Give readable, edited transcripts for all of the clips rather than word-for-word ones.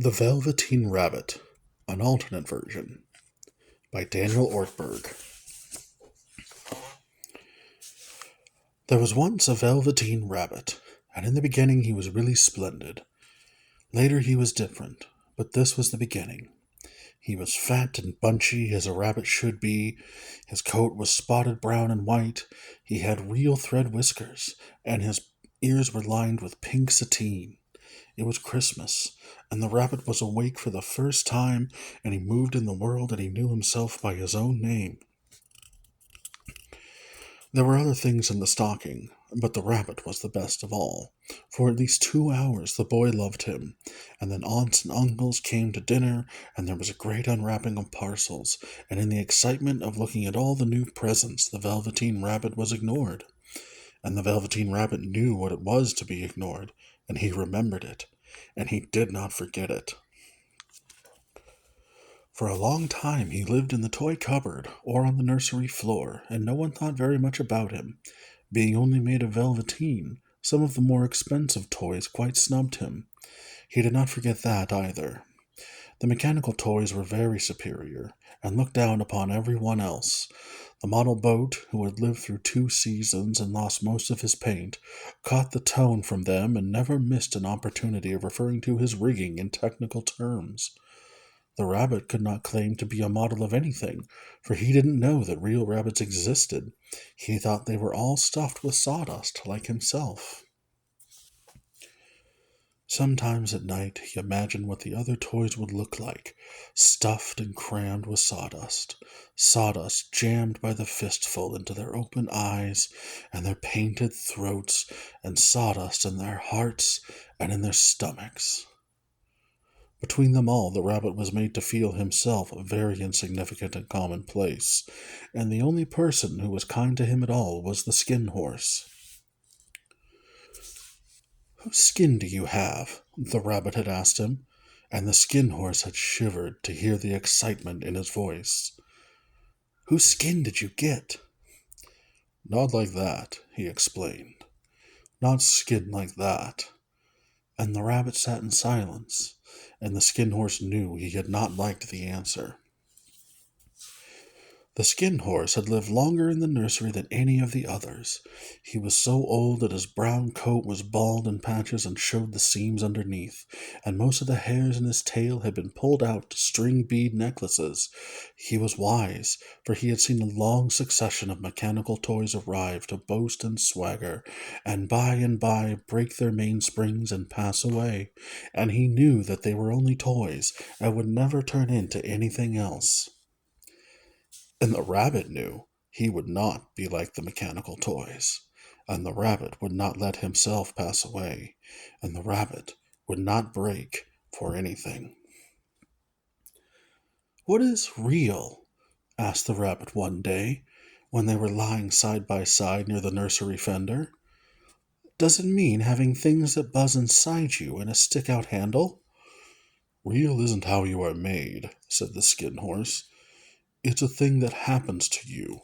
The Velveteen Rabbit, an alternate version, by Daniel Ortberg. There was once a Velveteen Rabbit, and in the beginning he was really splendid. Later he was different, but this was the beginning. He was fat and bunchy as a rabbit should be. His coat was spotted brown and white. He had real thread whiskers, and his ears were lined with pink sateen. It was Christmas, and the rabbit was awake for the first time, and he moved in the world, and he knew himself by his own name. There were other things in the stocking, but the rabbit was the best of all. For at least 2 hours the boy loved him, and then aunts and uncles came to dinner, and there was a great unwrapping of parcels, and in the excitement of looking at all the new presents, the Velveteen Rabbit was ignored. And the Velveteen Rabbit knew what it was to be ignored, and he remembered it, and he did not forget it. For a long time he lived in the toy cupboard or on the nursery floor, and no one thought very much about him. Being only made of velveteen, some of the more expensive toys quite snubbed him. He did not forget that either. The mechanical toys were very superior, and looked down upon everyone else. The model boat, who had lived through 2 seasons and lost most of his paint, caught the tone from them and never missed an opportunity of referring to his rigging in technical terms. The rabbit could not claim to be a model of anything, for he didn't know that real rabbits existed. He thought they were all stuffed with sawdust, like himself. Sometimes at night he imagined what the other toys would look like, stuffed and crammed with sawdust, sawdust jammed by the fistful into their open eyes and their painted throats, and sawdust in their hearts and in their stomachs. Between them all, the rabbit was made to feel himself very insignificant and commonplace, and the only person who was kind to him at all was the skin horse. "Whose skin do you have?" the rabbit had asked him, and the skin horse had shivered to hear the excitement in his voice. "Whose skin did you get?" "Not like that," he explained. "Not skin like that." And the rabbit sat in silence, and the skin horse knew he had not liked the answer. The skin horse had lived longer in the nursery than any of the others. He was so old that his brown coat was bald in patches and showed the seams underneath, and most of the hairs in his tail had been pulled out to string bead necklaces. He was wise, for he had seen a long succession of mechanical toys arrive to boast and swagger, and by break their mainsprings and pass away, and he knew that they were only toys and would never turn into anything else. And the rabbit knew he would not be like the mechanical toys, and the rabbit would not let himself pass away, and the rabbit would not break for anything. "What is real?" asked the rabbit one day, when they were lying side by side near the nursery fender. "Does it mean having things that buzz inside you and a stick-out handle?" "Real isn't how you are made," said the skin horse. "It's a thing that happens to you.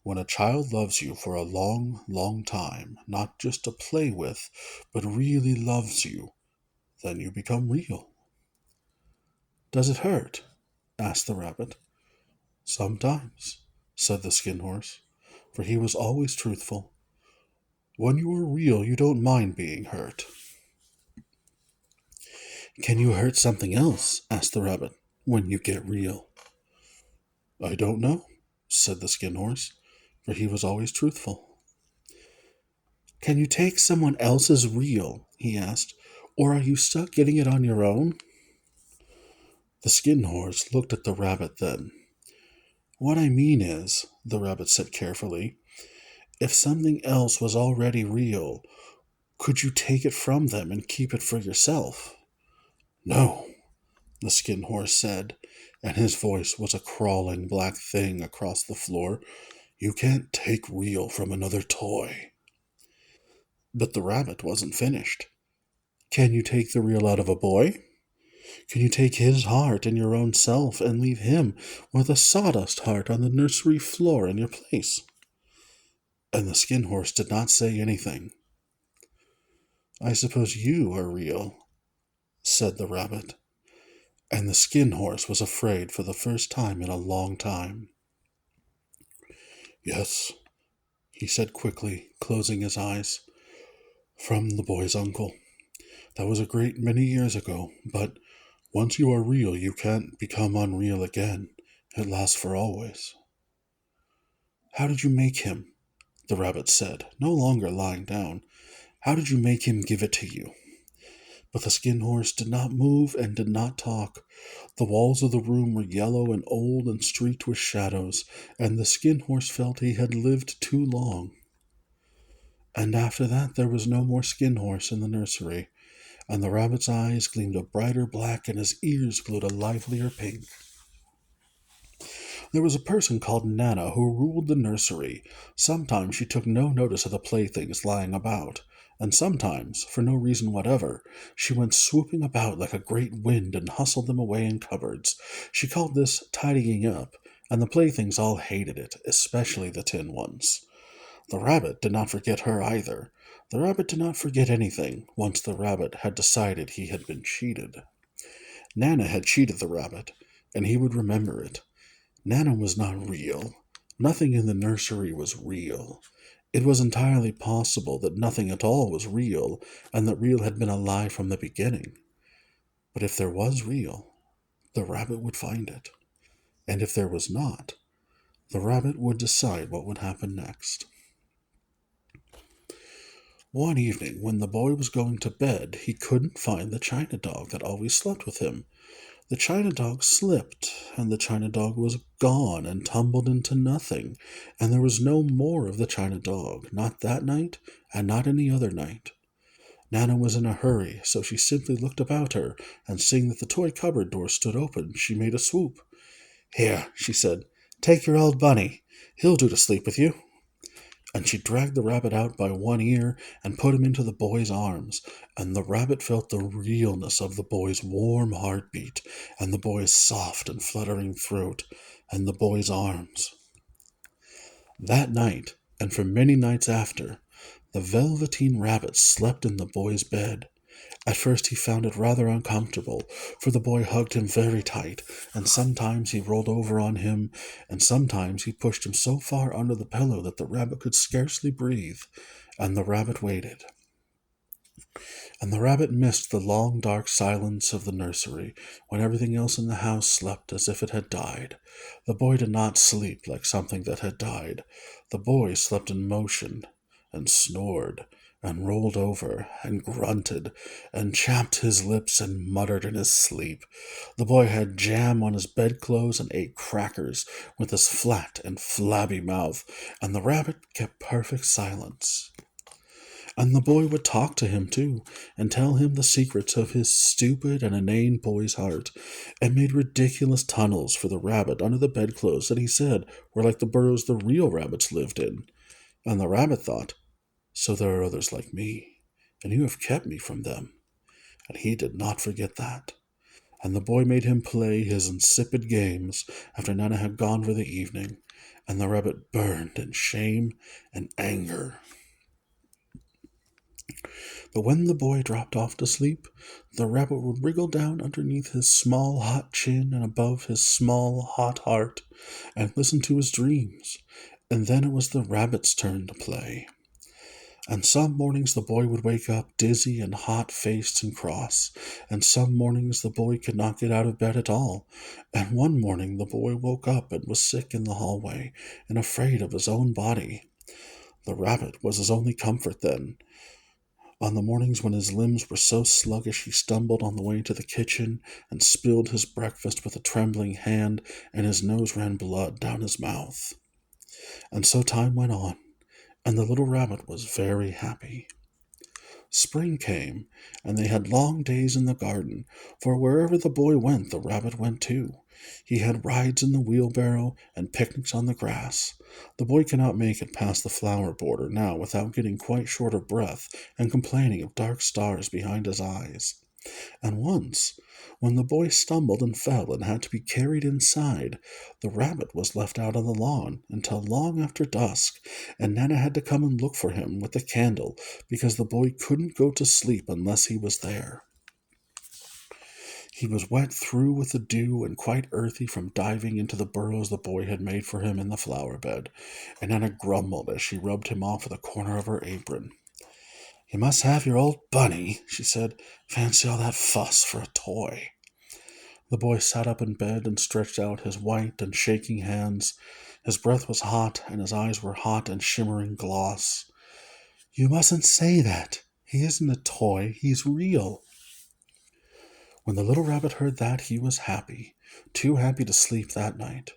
When a child loves you for a long, long time, not just to play with, but really loves you, then you become real." "Does it hurt?" asked the rabbit. "Sometimes," said the skin horse, for he was always truthful. "When you are real, you don't mind being hurt." "Can you hurt something else?" asked the rabbit, "when you get real?" "I don't know," said the skin horse, for he was always truthful. "Can you take someone else's reel?" he asked, "or are you stuck getting it on your own?" The skin horse looked at the rabbit then. "What I mean is," the rabbit said carefully, "if something else was already real, could you take it from them and keep it for yourself?" "No," the skin horse said, and his voice was a crawling black thing across the floor. "You can't take real from another toy." But the rabbit wasn't finished. "Can you take the real out of a boy? Can you take his heart in your own self and leave him with a sawdust heart on the nursery floor in your place?" And the skin horse did not say anything. "I suppose you are real," said the rabbit. and the skin horse was afraid for the first time in a long time. Yes, he said quickly, closing his eyes. From the boy's uncle. That was a great many years ago, but once you are real, you can't become unreal again. It lasts for always. How did you make him? The rabbit said, no longer lying down. How did you make him give it to you? But the skin horse did not move and did not talk. The walls of the room were yellow and old and streaked with shadows, and the skin horse felt he had lived too long. And after that there was no more skin horse in the nursery, and the rabbit's eyes gleamed a brighter black and his ears glowed a livelier pink. There was a person called Nana who ruled the nursery. Sometimes she took no notice of the playthings lying about, and sometimes, for no reason whatever, she went swooping about like a great wind and hustled them away in cupboards. She called this tidying up, and the playthings all hated it, especially the tin ones. The rabbit did not forget her either. The rabbit did not forget anything once the rabbit had decided he had been cheated. Nana had cheated the rabbit, and he would remember it. Nana was not real. Nothing in the nursery was real. It was entirely possible that nothing at all was real, and that real had been a lie from the beginning. But if there was real, the rabbit would find it. And if there was not, the rabbit would decide what would happen next. One evening, when the boy was going to bed, he couldn't find the china dog that always slept with him. The china dog slipped, and the china dog was gone and tumbled into nothing, and there was no more of the china dog, not that night, and not any other night. Nana was in a hurry, so she simply looked about her, and seeing that the toy cupboard door stood open, she made a swoop. Here, she said, take your old bunny. He'll do to sleep with you. And she dragged the rabbit out by one ear and put him into the boy's arms, and the rabbit felt the realness of the boy's warm heartbeat, and the boy's soft and fluttering throat, and the boy's arms. That night, and for many nights after, the Velveteen rabbit slept in the boy's bed. At first he found it rather uncomfortable, for the boy hugged him very tight, and sometimes he rolled over on him, and sometimes he pushed him so far under the pillow that the rabbit could scarcely breathe, and the rabbit waited. And the rabbit missed the long dark silence of the nursery, when everything else in the house slept as if it had died. The boy did not sleep like something that had died. The boy slept in motion, and snored, and rolled over, and grunted, and chapped his lips, and muttered in his sleep. The boy had jam on his bedclothes and ate crackers with his flat and flabby mouth, and the rabbit kept perfect silence. And the boy would talk to him, too, and tell him the secrets of his stupid and inane boy's heart, and made ridiculous tunnels for the rabbit under the bedclothes that he said were like the burrows the real rabbits lived in. And the rabbit thought, so there are others like me, and you have kept me from them. And he did not forget that. And the boy made him play his insipid games after Nana had gone for the evening, and the rabbit burned in shame and anger. But when the boy dropped off to sleep, the rabbit would wriggle down underneath his small hot chin and above his small hot heart, and listen to his dreams, and then it was the rabbit's turn to play. And some mornings the boy would wake up dizzy and hot-faced and cross, and some mornings the boy could not get out of bed at all, and one morning the boy woke up and was sick in the hallway, and afraid of his own body. The rabbit was his only comfort then. On the mornings when his limbs were so sluggish he stumbled on the way to the kitchen and spilled his breakfast with a trembling hand, and his nose ran blood down his mouth. And so time went on, and the little rabbit was very happy. Spring came, and they had long days in the garden, for wherever the boy went, the rabbit went too. He had rides in the wheelbarrow and picnics on the grass. The boy cannot make it past the flower border now without getting quite short of breath and complaining of dark stars behind his eyes. And once, when the boy stumbled and fell and had to be carried inside, the rabbit was left out on the lawn until long after dusk, and Nana had to come and look for him with the candle because the boy couldn't go to sleep unless he was there. He was wet through with the dew and quite earthy from diving into the burrows the boy had made for him in the flower bed, and Anna grumbled as she rubbed him off with a corner of her apron. "You must have your old bunny," she said. "Fancy all that fuss for a toy." The boy sat up in bed and stretched out his white and shaking hands. His breath was hot, and his eyes were hot and shimmering gloss. "You mustn't say that. He isn't a toy. He's real." When the little rabbit heard that, he was happy, too happy to sleep that night.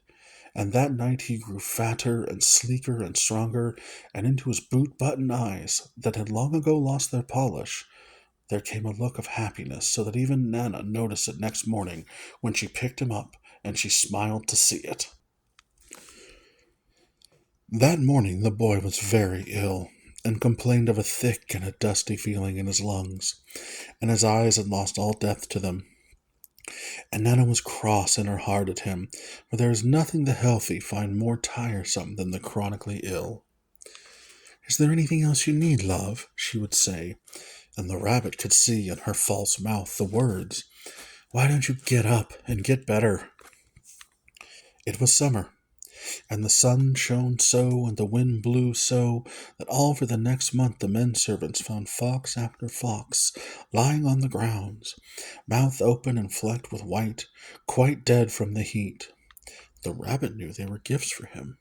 And that night he grew fatter and sleeker and stronger, and into his boot-button eyes, that had long ago lost their polish, there came a look of happiness, so that even Nana noticed it next morning when she picked him up, and she smiled to see it. That morning the boy was very ill, and complained of a thick and a dusty feeling in his lungs, and his eyes had lost all depth to them. And Nana was cross in her heart at him, for there is nothing the healthy find more tiresome than the chronically ill. "Is there anything else you need, love?" she would say, and the rabbit could see in her false mouth the words, "Why don't you get up and get better?" It was summer, and the sun shone so, and the wind blew so, that all for the next month the men servants found fox after fox lying on the grounds, mouth open and flecked with white, quite dead from the heat. The rabbit knew they were gifts for him.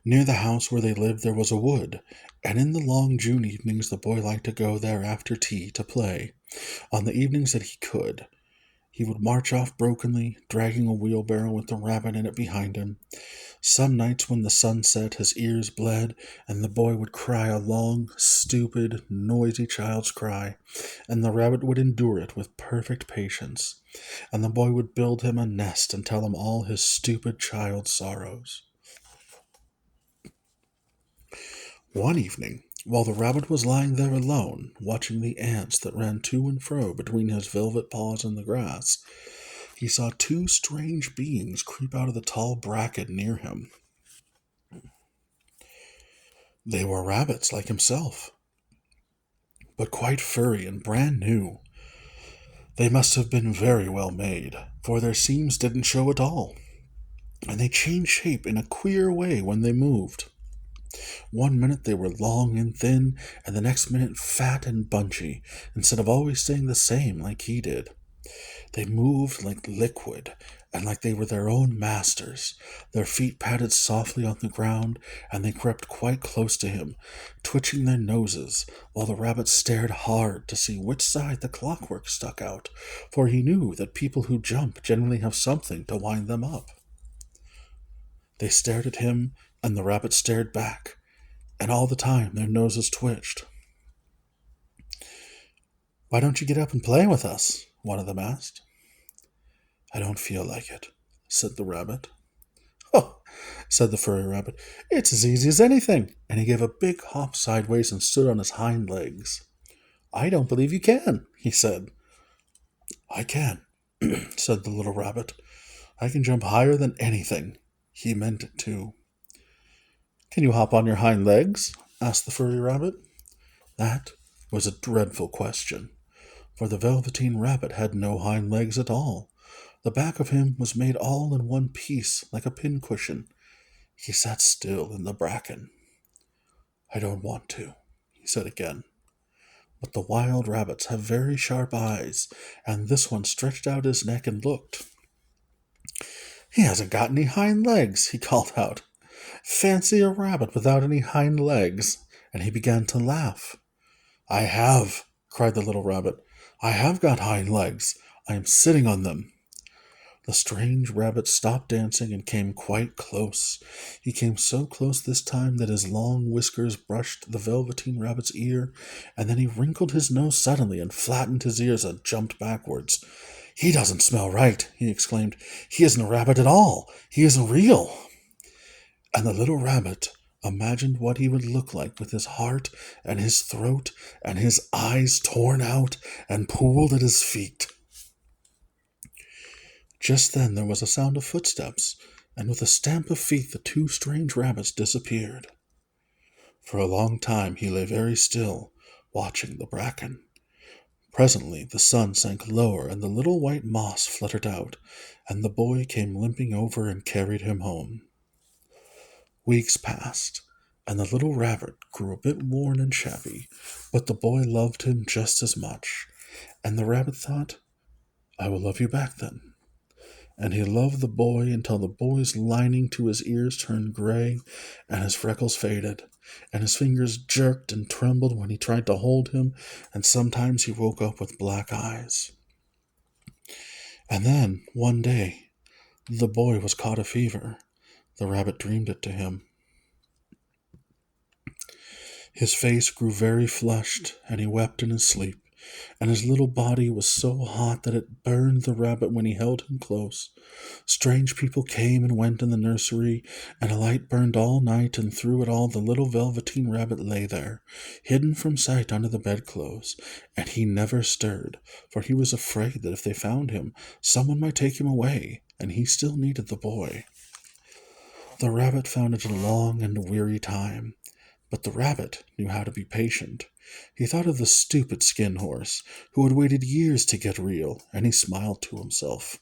Near the house where they lived there was a wood, and in the long June evenings the boy liked to go there after tea to play. On the evenings that he could, he would march off brokenly, dragging a wheelbarrow with the rabbit in it behind him. Some nights when the sun set, his ears bled, and the boy would cry a long, stupid, noisy child's cry, and the rabbit would endure it with perfect patience, and the boy would build him a nest and tell him all his stupid child sorrows. One evening, while the rabbit was lying there alone, watching the ants that ran to and fro between his velvet paws in the grass, he saw two strange beings creep out of the tall bracken near him. They were rabbits like himself, but quite furry and brand new. They must have been very well made, for their seams didn't show at all, and they changed shape in a queer way when they moved. One minute they were long and thin, and the next minute fat and bunchy, instead of always staying the same like he did. They moved like liquid, and like they were their own masters. Their feet patted softly on the ground, and they crept quite close to him, twitching their noses, while the rabbit stared hard to see which side the clockwork stuck out, for he knew that people who jump generally have something to wind them up. They stared at him, and the rabbit stared back, and all the time their noses twitched. "Why don't you get up and play with us?" one of them asked. "I don't feel like it," said the rabbit. "Oh," said the furry rabbit, "it's as easy as anything," and he gave a big hop sideways and stood on his hind legs. "I don't believe you can," he said. "I can," said the little rabbit. "I can jump higher than anything." He meant it too. "Can you hop on your hind legs?" asked the furry rabbit. That was a dreadful question, for the Velveteen rabbit had no hind legs at all. The back of him was made all in one piece, like a pincushion. He sat still in the bracken. "I don't want to," he said again. But the wild rabbits have very sharp eyes, and this one stretched out his neck and looked. "He hasn't got any hind legs," he called out. "Fancy a rabbit without any hind legs!" And he began to laugh. "I have," cried the little rabbit. "I have got hind legs. I am sitting on them." The strange rabbit stopped dancing and came quite close. He came so close this time that his long whiskers brushed the Velveteen rabbit's ear, and then he wrinkled his nose suddenly and flattened his ears and jumped backwards. "He doesn't smell right," he exclaimed. "He isn't a rabbit at all. He isn't real." And the little rabbit imagined what he would look like with his heart and his throat and his eyes torn out and pooled at his feet. Just then there was a sound of footsteps, and with a stamp of feet the two strange rabbits disappeared. For a long time he lay very still, watching the bracken. Presently the sun sank lower, and the little white moss fluttered out, and the boy came limping over and carried him home. Weeks passed, and the little rabbit grew a bit worn and shabby, but the boy loved him just as much, and the rabbit thought, I will love you back then. And he loved the boy until the boy's lining to his ears turned gray, and his freckles faded, and his fingers jerked and trembled when he tried to hold him, and sometimes he woke up with black eyes. And then, one day, the boy was caught a fever. The rabbit dreamed it to him. His face grew very flushed, and he wept in his sleep, and his little body was so hot that it burned the rabbit when he held him close. Strange people came and went in the nursery, and a light burned all night, and through it all the little Velveteen rabbit lay there, hidden from sight under the bedclothes, and he never stirred, for he was afraid that if they found him, someone might take him away, and he still needed the boy. The rabbit found it a long and weary time, but the rabbit knew how to be patient. He thought of the stupid skin horse, who had waited years to get real, and he smiled to himself.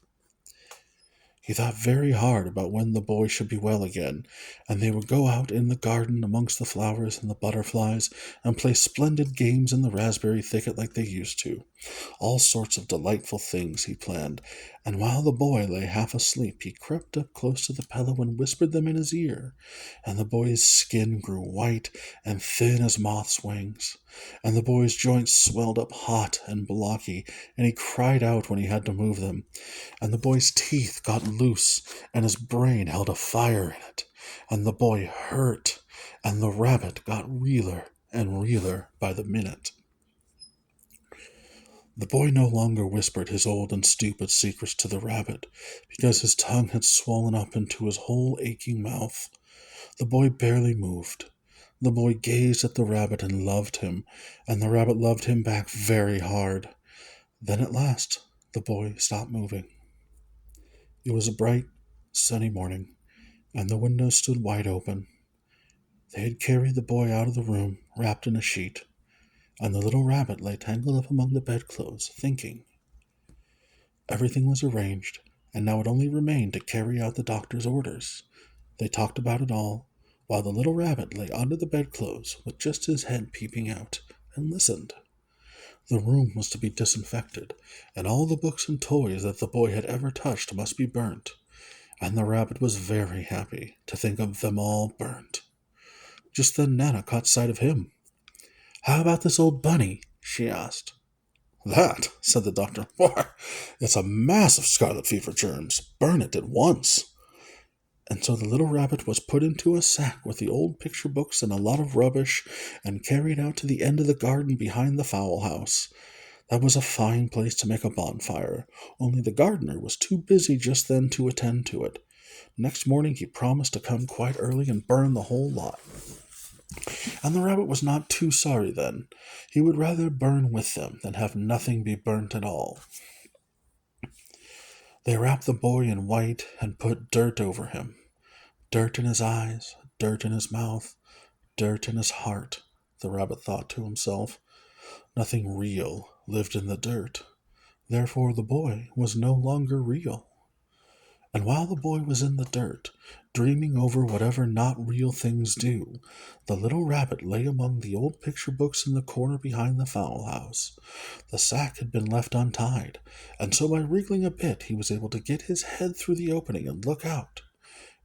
He thought very hard about when the boy should be well again, and they would go out in the garden amongst the flowers and the butterflies, and play splendid games in the raspberry thicket like they used to. All sorts of delightful things he planned, and while the boy lay half asleep, he crept up close to the pillow and whispered them in his ear, and the boy's skin grew white and thin as moth's wings, and the boy's joints swelled up hot and blocky, and he cried out when he had to move them, and the boy's teeth got loose, and his brain held a fire in it, and the boy hurt, and the rabbit got realer and realer by the minute. The boy no longer whispered his old and stupid secrets to the rabbit, because his tongue had swollen up into his whole aching mouth. The boy barely moved. The boy gazed at the rabbit and loved him, and the rabbit loved him back very hard. Then at last the boy stopped moving. It was a bright, sunny morning, and the windows stood wide open. They had carried the boy out of the room, wrapped in a sheet, and the little rabbit lay tangled up among the bedclothes, thinking. Everything was arranged, and now it only remained to carry out the doctor's orders. They talked about it all, while the little rabbit lay under the bedclothes with just his head peeping out, and listened. The room was to be disinfected, and all the books and toys that the boy had ever touched must be burnt, and the rabbit was very happy to think of them all burnt. Just then Nana caught sight of him. "How about this old bunny?" she asked. "That," said the doctor, "why, it's a mass of scarlet fever germs. Burn it at once." And so the little rabbit was put into a sack with the old picture books and a lot of rubbish, and carried out to the end of the garden behind the fowl house. That was a fine place to make a bonfire, only the gardener was too busy just then to attend to it. Next morning he promised to come quite early and burn the whole lot. And the rabbit was not too sorry then. He would rather burn with them than have nothing be burnt at all. They wrapped the boy in white and put dirt over him. Dirt in his eyes, dirt in his mouth, dirt in his heart, the rabbit thought to himself. Nothing real lived in the dirt. Therefore the boy was no longer real. And while the boy was in the dirt, dreaming over whatever not real things do, the little rabbit lay among the old picture books in the corner behind the fowl house. The sack had been left untied, and so by wriggling a bit he was able to get his head through the opening and look out.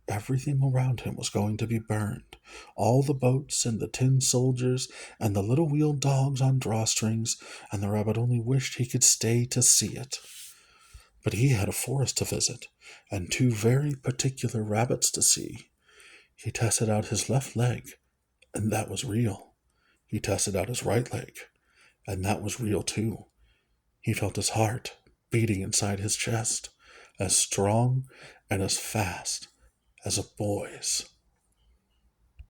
Everything around him was going to be burned. All the boats and the tin soldiers and the little wheeled dogs on drawstrings, and the rabbit only wished he could stay to see it. But he had a forest to visit, and two very particular rabbits to see. He tested out his left leg, and that was real. He tested out his right leg, and that was real too. He felt his heart beating inside his chest, as strong and as fast as a boy's.